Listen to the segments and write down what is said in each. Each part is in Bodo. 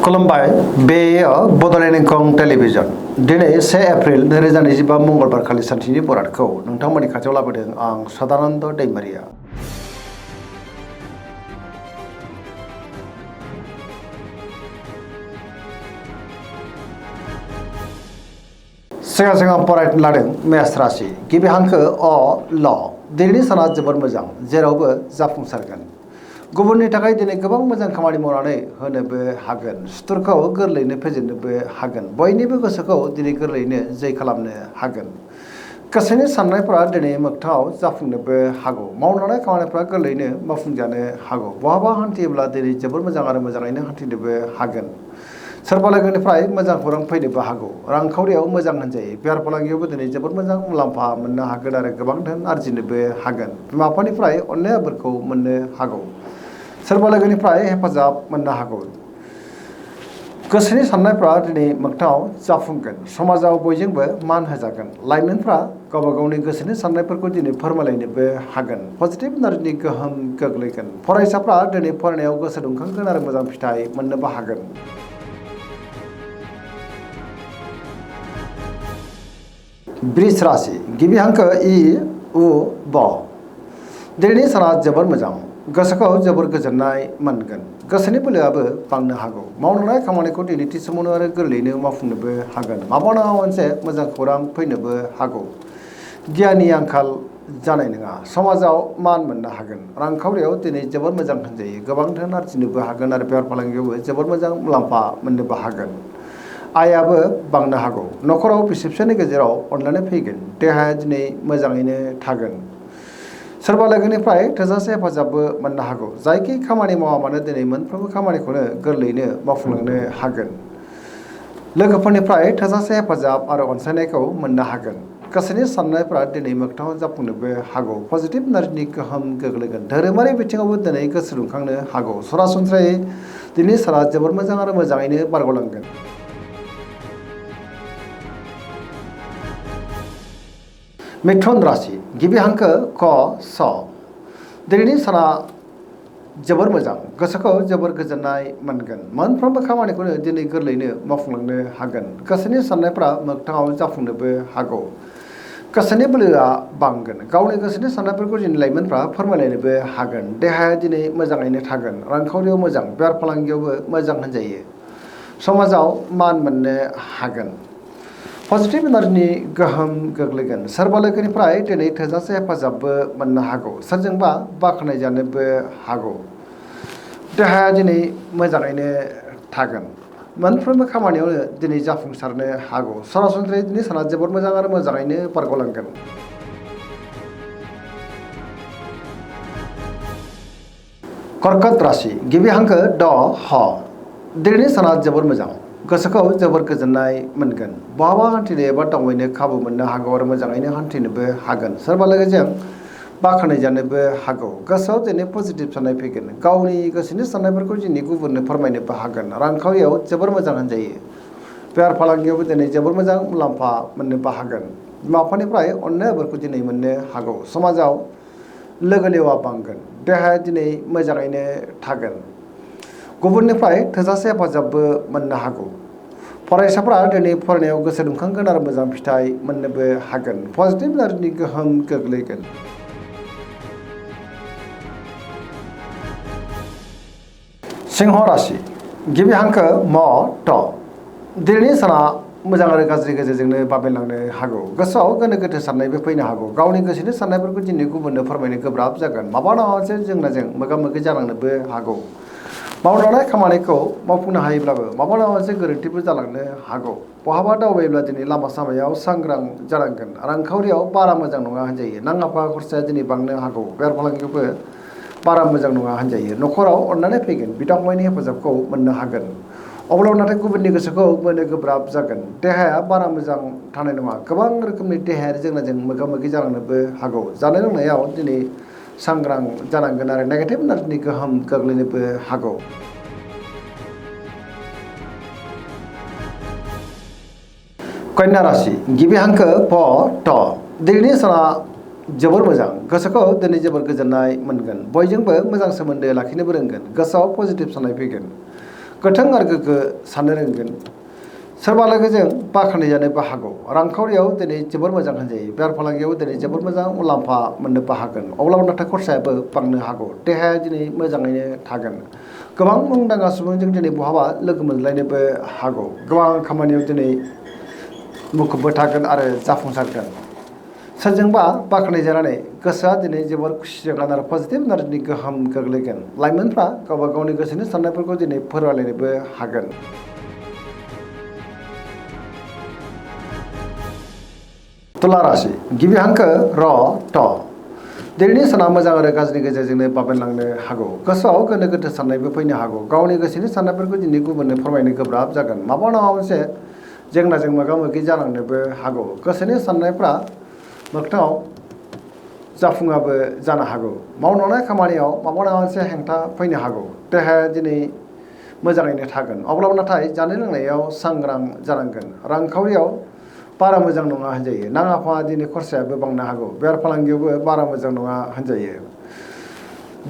खुलुमबाय बेयो बड'लेण्ड इंखं टेलिभिजन दिनै 1 एप्रिल 2025 मंगलबार खालि सानसेनि बरादखौ नोंथांमोननि खाथियाव लाबोदों आं सदानन्द दैमारिया। सिगां फरायनो लादों मेष राशि गिबि हांखो अ ल दिनैनि साना जोबोर मोजां जेरावबो जाफुंसारगोन। गुबुननि थाखाय दिनै गोबां मोजां खामानि मावनानै होनोबो हागोन। सुथुरखौ गोरलैयैनो फेजेननोबो हागोन। बयनिबो गोसोखौ दिनै गोरलैयैनो जै खालामनो हागोन। गोसोनि साननायफोरा दिनै मोगथाङाव जाफुंनोबो हागौ। मावनो लानाय खामानिफोरा गोरलैयैनो मावफुंजानो हागौ। बहाबा हान्थियोब्ला दिनै जोबोर मोजां आरो मोजाङैनो हान्थिनोबो हागोन। सोरबा लोगोनिफ्राय मोजां खौरां फैनोबो हागौ। रांखावरियाव मोजां होनजायो। बेफार फालांगियावबो दिनै जोबोर मोजां मुलाम्फा मोननो हागोन आरो गोबां धोन आरजिनोबो हागोन। बिमा बिफानिफ्राय अननाय बोरखौ मोननो हागौ। सोरबा लोगोनिफ्राय हेफाजाब मोननो हागौ। गोसोनि साननायफ्रा दिनै मोगथाङाव जाफुंगोन। समाजाव बयजोंबो मान होजागोन। लाइमोनफ्रा गावबा गावनि गोसोनि साननायफोरखौ दिनै फोरमायलायनोबो हागोन। पजिटिभ एनार्जिनि गोहोम गोग्लैगोन। फरायसाफ्रा दिनै फरायनायाव गोसो दुंखांगोन आरो मोजां फिथाइ मोननोबो हागोन। वृष राशि गिबि हांखो इ उ ब दिनैनि साना जोबोर मोजां। गोसोखौ जोबोर गोजोननाय मोनगोन। गोसोनि बोलोआबो बांनो हागौ। मावलांनाय खामानिखौ दिनै थि समावनो आरो गोरलैयैनो मावफुंनोबो हागोन। माबा नङा मोनसे मोजां खौरां फैनोबो हागौ। गियाननि आंखाल जानाय नङा। समाजाव मान मोननो हागोन। रांखावरियाव दिनै जोबोर मोजां होनजायो। गोबां धोन आरजिनोबो हागोन आरो बेफार फालांगियावबो जोबोर मोजां मुलाम्फा मोननोबो हागोन। आयाबो बांनो हागौ। न'खराव बिसि फिसायनि गेजेराव अनलायनाय फैगोन। देहाया दिनै मोजाङैनो थागोन। सोरबा लोगोनिफ्राय थोजासे हेफाजाबबो मोननो हागौ। जायखि खामानि मावा मानो दिनै मोनफ्रोमबो खामानिखौनो गोरलैयैनो मावफुंलांनो हागोन। लोगोफोरनिफ्राय थोजासे हेफाजाब आरो अनसायनायखौ मोननो हागोन। गोसोनि साननायफ्रा दिनै मोगथाङाव जाफुंनोबो हागौ। पजिटिभ एनार्जिनि गोहोम गोग्लैगोन। धोरोमारि बिथिङावबो दिनै गोसो दुंखांनो हागौ। सरासनस्रायै दिनै साना जोबोर मोजां आरो मोजाङैनो बारग'लांगोन। मिथुन राशि गिबि हांखो क स दिनैनि साना जोबोर मोजां। गोसोखौ जोबोर गोजोननाय मोनगोन। मोनफ्रोमबो खामानिखौनो दिनै गोरलैयैनो मावफुंलांनो हागोन। गोसोनि साननायफ्रा मोगथाङाव जाफुंनोबो हागौ। गोसोनि बोलोआ बांगोन। गावनि गोसोनि साननायफोरखौ दिनै लाइमोनफ्रा फोरमायलायनोबो हागोन। देहाया दिनै मोजाङैनो थागोन। रांखावरियाव मोजां बेफार फालांगियावबो मोजां होनजायो। समाजाव मान मोननो हागोन। पजिटिभ एनार्जिनि गोहोम गोग्लैगोन। सोरबा लोगोनिफ्राय दिनै थोजासे हेफाजाबबो मोननो हागौ। सोरजोंबा बाख्नाय जानोबो हागौ। देहाया दिनै मोजाङैनो थागोन। मोनफ्रोमबो खामानियावनो दिनै जाफुंसारनो हागौ। सरासनस्रायै दिनै साना जोबोर मोजां आरो मोजाङैनो बारग'लांगोन। कर्कट राशि गिबि हांखो ड ह दिनैनि साना जोबोर मोजां। गोसोखौ जोबोर गोजोननाय मोनगोन। बहाबा हान्थिनो एबा दावबायनो खाबु मोननो हागौ आरो मोजाङैनो हान्थिनोबो हागोन। सोरबा लोगोजों बाख्नाय जानोबो हागौ। गोसोआव दिनै पजिटिभ साननाय फैगोन। गावनि गोसोनि साननायफोरखौ दिनै गुबुननो फोरमायनोबो हागोन। रांखावरियाव जोबोर मोजां होनजायो। बेफार फालांगियावबो दिनै जोबोर मोजां मुलाम्फा मोननोबो हागोन। बिमा बिफानिफ्राय अननाय बोरखौ दिनै मोननो हागौ। समाजाव लोगो लेवा बांगोन। देहाया दिनै मोजाङैनो थागोन। गुबुननिफ्राय थोजासे हेफाजाबबो मोननो हागौ। फरायसाफ्रा दिनै फरायनायाव गोसो दुंखांगोन आरो मोजां फिथाइ मोननोबो हागोन। पजिटिभ एनार्जिनि गोहोम गोग्लैगोन। सिंह राशि गिबि हांखो म ट दिनैनि साना मोजां आरो गाज्रि गेजेरजोंनो बाबेनलांनो हागौ। गोसोआव गोनो गोथो साननायबो फैनो हागौ। गावनि गोसोनि साननायफोरखौ दिनै गुबुननो फोरमायनो गोब्राब जागोन। माबा नङा मोनसे जेंनाजों मोगा मोगि जानांनोबो हागौ। मावनो लानाय खामानिखौ मावफुंनो हायोब्लाबो माबा नङा मोनसे गोरोन्थिबो जालांनो हागौ। बहाबा दावबायोब्ला दिनै लामा सामायाव सांग्रां जानांगोन। रांखावरियाव बारा मोजां नङा होनजायो। नाङा फाङा खरसाया दिनै बांनो हागौ। बेफार फालांगियावबो बारा मोजां नङा होनजायो। न'खराव अननानै फैगोन। बिदा फंबायनि हेफाजाबखौ मोननो हागोन। अब्लाबो नाथाय गुबुननि गोसोखौ बोनो गोब्राब जागोन। देहाया बारा मोजां थानाय नङा। गोबां रोखोमनि देहायारि जेंनाजों मोगा मोगि जालांनोबो हागौ। जानाय लोंनायाव दिनै सांग्रां जानांगोन आरो नेगेटिभ एनार्जिनि गोहोम गोग्लैनोबो हागौ। कन्या राशि गिबि हांखो प ट दिनैनि साना जोबोर मोजां। गोसोखौ दिनै जोबोर गोजोननाय मोनगोन। बयजोंबो मोजां सोमोन्दो लाखिनोबो रोंगोन। गोसोआव पजिटिभ साननाय फैगोन। गोथों आरो गोग्गो साननो रोंगोन सोरबा लोगोजों बाख्नायजानोबो हागौ रांखावरियाव दिनै जोबोर मोजां होनजायो बेफार फालांगियाव दिनै जोबोर मोजां मुलाम्फा मोननोबो हागोन अब्लाबो नाथाय खरसायाबो बांनो हागौ देहाया दिनै मोजाङैनो थागोन गोबां मुंदांखा सुबुंजों दिनै बहाबा लोगो मोनलायनोबो हागौ गोबां खामानियाव दिनै मुखुबबो थागोन आरो जाफुंसारगोन सोरजोंबा बाख्नायजानानै गोसोआ दिनै जोबोर खुसि जागोन आरो पजिटिभ एनार्जिनि गोहोम गोग्लैगोन लाइमोनफ्रा गावबा गावनि गोसोनि साननायफोरखौ दिनै फोरमायलायनोबो हागोन तुला राशि गिबि हांखो र ट दिनैनि साना मोजां आरो गाज्रिनि गेजेरजोंनो बाबेनलांनो हागौ गोसोआव गोनो गोथो साननायबो फैनो हागौ गावनि गोसोनि साननायफोरखौ दिनै गुबुननो फोरमायनो गोब्राब जागोन माबा नङा मोनसे जेंनाजों मोगा मोगि जानांनोबो हागौ गोसोनि साननायफ्रा मोगथाङाव जाफुङाबो जानो हागौ मावलांनाय खामानियाव माबा नङा मोनसे हेंथा फैनो हागौ देहाया दिनै मोजाङैनो थागोन अब्लाबो नाथाय जानाय लोंनायाव सांग्रां जानांगोन रांखावरियाव बारा मोजां नङा होनजायो नाङा फाङा दिनै खरसायाबो बांनो हागौ बेफार फालांगियावबो बारा मोजां नङा होनजायो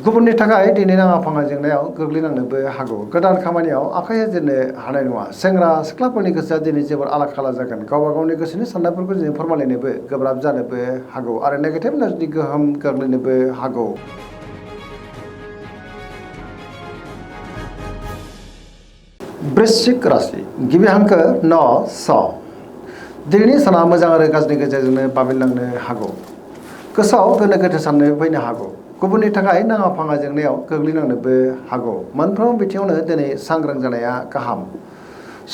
गुबुननि थाखाय दिनै नाङा फाङा जेंनायाव गोग्लैनांनोबो हागौ गोदान खामानियाव आखाइ होजेननो हानाय नङा सेंग्रा सिख्लाफोरनि गोसोआ दिनै जोबोर आला खाला जागोन गावबा गावनि गोसोनि साननायफोरखौ दिनै फोरमायलायनोबो गोब्राब जानोबो हागौ आरो नेगेटिभ एनार्जिनि गोहोम गोग्लैनोबो हागौ वृश्चिक राशि गिबि हांखो न स दिनैनि साना मोजां आरो गाज्रिनि गेजेरजोंनो बाबेनलांनो हागौ गोसोआव गोनो गोथो साननो फैनो हागौ गुबुननि थाखाय नाङा फाङा जेंनायाव गोग्लैनांनोबो हागौ मोनफ्रोम बिथिङावनो दिनै सांग्रां जानाया गाहाम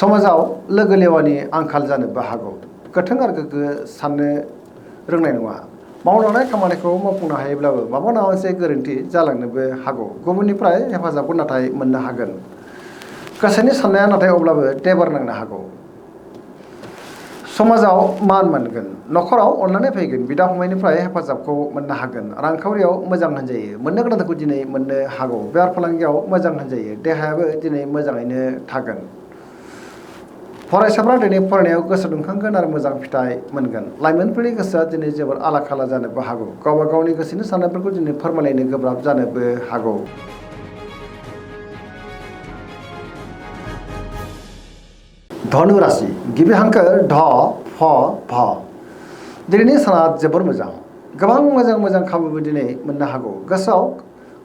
समाजाव लोगो लेवानि आंखाल जानोबो हागौ गोथों आरो गोग्गो साननो रोंनाय नङा मावलांनाय खामानिखौ मावफुंनो हायोब्लाबो माबा नङा मोनसे गोरोन्थि जालांनोबो हागौ गुबुननिफ्राय हेफाजाबखौ नाथाय मोननो हागोन गोसोनि साननाया नाथाय अब्लाबो देबार नांनो हागौ समाजाव मान मोनगोन नखराव अननानै फैगोन बिदा फंबायनिफ्राय हेफाजाबखौ मोननो हागोन रांखावरियाव मोजां होनजायो मोननो गोनांखौ दिनै मोननो हागौ बेफार फालांगियाव मोजां होनजायो देहायाबो दिनै मोजाङैनो थागोन फरायसाफ्रा दिनै फरायनायाव गोसो दुंखांगोन आरो मोजां फिथाइ मोनगोन लाइमोनफोरनि गोसोआ दिनै जोबोर आला खाला जानोबो हागौ गावबा गावनि गोसोनि साननायफोरखौ दिनै फोरमायलायनो गोब्राब जानोबो हागौ धनु राशि गिबि हांखो ढ फ भ दिनैनि साना जोबोर मोजां गोबां मोजां मोजां खाबुबो दिनै मोननो हागौ गोसोआव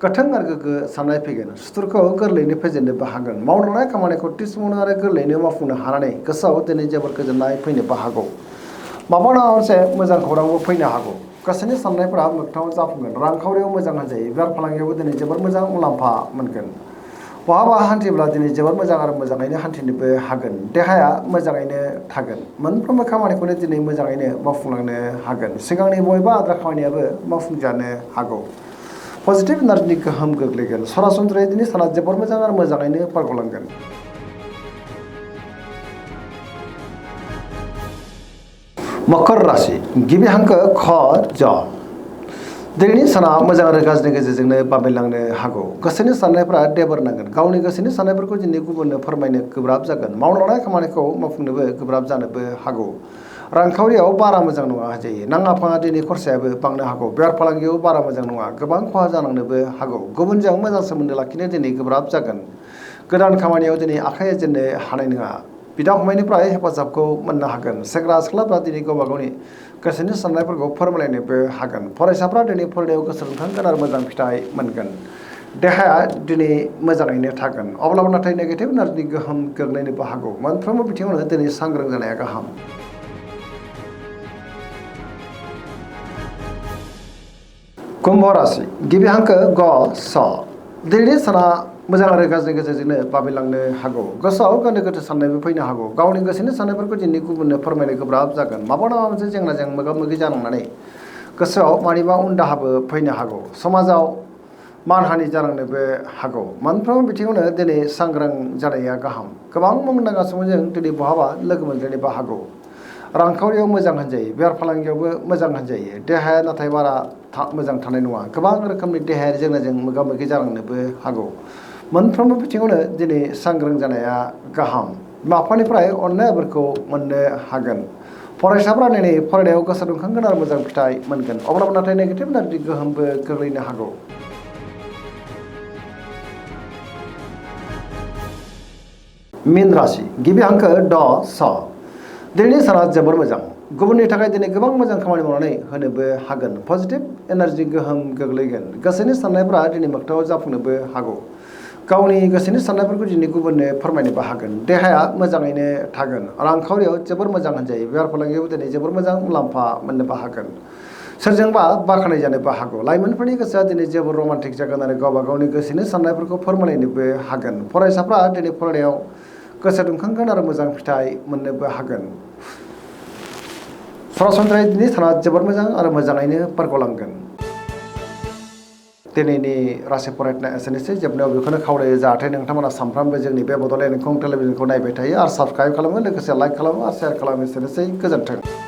गोथों आरो गोग्गो साननाय फैगोन सुथुरखौ गोरलैयैनो फेजेननोबो हागोन मावलांनाय खामानिखौ थि समावनो आरो गोरलैयैनो मावफुंनो हानानै गोसोआव दिनै जोबोर गोजोननाय फैनोबो हागौ माबा नङा मोनसे मोजां खौरांबो फैनो हागौ गोसोनि साननायफोरा मोगथाङाव जाफुंगोन रांखावरियाव मोजां होनजायो बेफार फालांगियावबो दिनै जोबोर मोजां मुलाम्फा मोनगोन बहाबा हान्थिब्ला दिनै जोबोर मोजां आरो मोजाङैनो हान्थिनोबो हागोन देहाया मोजाङैनो थागोन मोनफ्रोमबो खामानिखौनो दिनै मोजाङैनो मावफुंलांनो हागोन सिगांनि बबेबा आद्रा खामानियाबो मावफुंजानो हागौ पजिटिभ एनार्जिनि गोहोम गोग्लैगोन सरासनस्रायै दिनै साना जोबोर मोजां आरो मोजाङैनो बारग'लांगोन मकर राशि गिबि हांखो ख ज दिनैनि साना मोजां आरो गाज्रिनि गेजेरजोंनो बाबेनलांनो हागौ गोसोनि साननायफ्रा देबार नांगोन गावनि गोसोनि साननायफोरखौ दिनै गुबुननो फोरमायनो गोब्राब जागोन मावलांनाय खामानिखौ मावफुंनोबो गोब्राब जानोबो हागौ रांखावरियाव बारा मोजां नङा होनजायो नाङा फाङा दिनै खरसायाबो बांनो हागौ बेफार फालांगियाव बारा मोजां नङा गोबां खहा जानांनोबो हागौ गुबुनजों मोजां सोमोन्दो लाखिनो दिनै गोब्राब जागोन गोदान खामानियाव दिनै आखाइ होजेननो हानाय नङा बिदा फंबायनिफ्राय हेफाजाबखौ मोननो हागोन सेंग्रा सिख्लाफ्रा दिनै गावबा गावनि गोसोनि साननायफोरखौ फोरमायलायनोबो हागोन फरायसाफ्रा दिनै फरायनायाव गोसो दुंखांगोन आरो मोजां फिथाइ मोनगोन देहाया दिनै मोजाङैनो थागोन अब्लाबो नाथाय नेगेटिभ एनार्जिनि गोहोम गोग्लैनोबो हागौ मोनफ्रोमबो बिथिङावनो दिनै सांग्रां जानाया गाहाम कुम्भ राशि गिबि हांखो ग स दिनैनि साना मोजां आरो गाज्रिनि गेजेरजोंनो बाबेनलांनो हागौ गोसोआव गोनो गोथो साननायबो फैनो हागौ गावनि गोसोनि साननायफोरखौ दिनै गुबुननो फोरमायनो गोब्राब जागोन माबा नङा मोनसे जेंनाजों मोगा मोगि जानांनानै गोसोआव मानिबा उनदाहाबो फैनो हागौ समाजाव मानहानि जालांनोबो हागौ मोनफ्रोमबो बिथिङावनो दिनै सांग्रां जानाया गाहाम गोबां मुंदांखा सुबुंजों दिनै बहाबा लोगो मोनलायनोबो हागौ रांखावरियाव मोजां होनजायो बेफार फालांगियावबो मोजां होनजायो देहाया नाथाय बारा मोजां थानाय नङा गोबां रोखोमनि देहायारि जेंनाजों मोगा मोगि जालांनोबो हागौ मोनफ्रोमबो बिथिङावनो दिनै सांग्रां जानाया गाहाम बिमा बिफानिफ्राय अननायफोरखौ मोननो हागोन फरायसाफ्रा दिनै फरायनायाव गोसो दुंखांगोन आरो मोजां फिथाइ मोनगोन अब्लाबो नाथाय नेगेटिभ एनार्जि गोहोमबो गोग्लैनो हागौ मीन राशि गिबि हांखो ड स दिनैनि साना जोबोर मोजां गुबुननि थाखाय दिनै गोबां मोजां खामानि मावनानै होनोबो हागोन पजिटिभ एनार्जि गोहोम गोग्लैगोन गोसोनि साननायफ्रा दिनै मोगथाङाव जाफुंनोबो हागौ गावनि गोसोनि साननायफोरखौ दिनै गुबुननो फोरमायनोबो हागोन देहाया मोजाङैनो थागोन रांखावरियाव जोबोर मोजां होनजायो बेफार फालांगियाव दिनै जोबोर मोजां मुलाम्फा मोननोबो हागोन सोरजोंबा बाख्नाय जानोबो हागौ लाइमोनफोरनि गोसोआ दिनै जोबोर रमान्टिक जागोन आरो गावबा गावनि गोसोनि साननायफोरखौ फोरमायनोबो हागोन फरायसाफ्रा दिनै फरायनायाव गोसो दुंखांगोन आरो मोजां फिथाइ मोननोबो हागोन सरासनस्रायै दिनै साना जोबोर मोजां आरो मोजाङैनो बारग'लांगोन दिनैनि राशि फरायनाया एसेनोसै जोबनायाव बेखौनो खावलायो जाहाथे नोंथांमोना सानफ्रामबो जोंनि बे बड'लेण्ड इंखं टेलिभिजनखौ नायबाय थायो आरो साबस्क्राइब खालामो लोगोसे लाइक खालामो आरो शेयार खालामो एसेनोसै गोजोन्थों।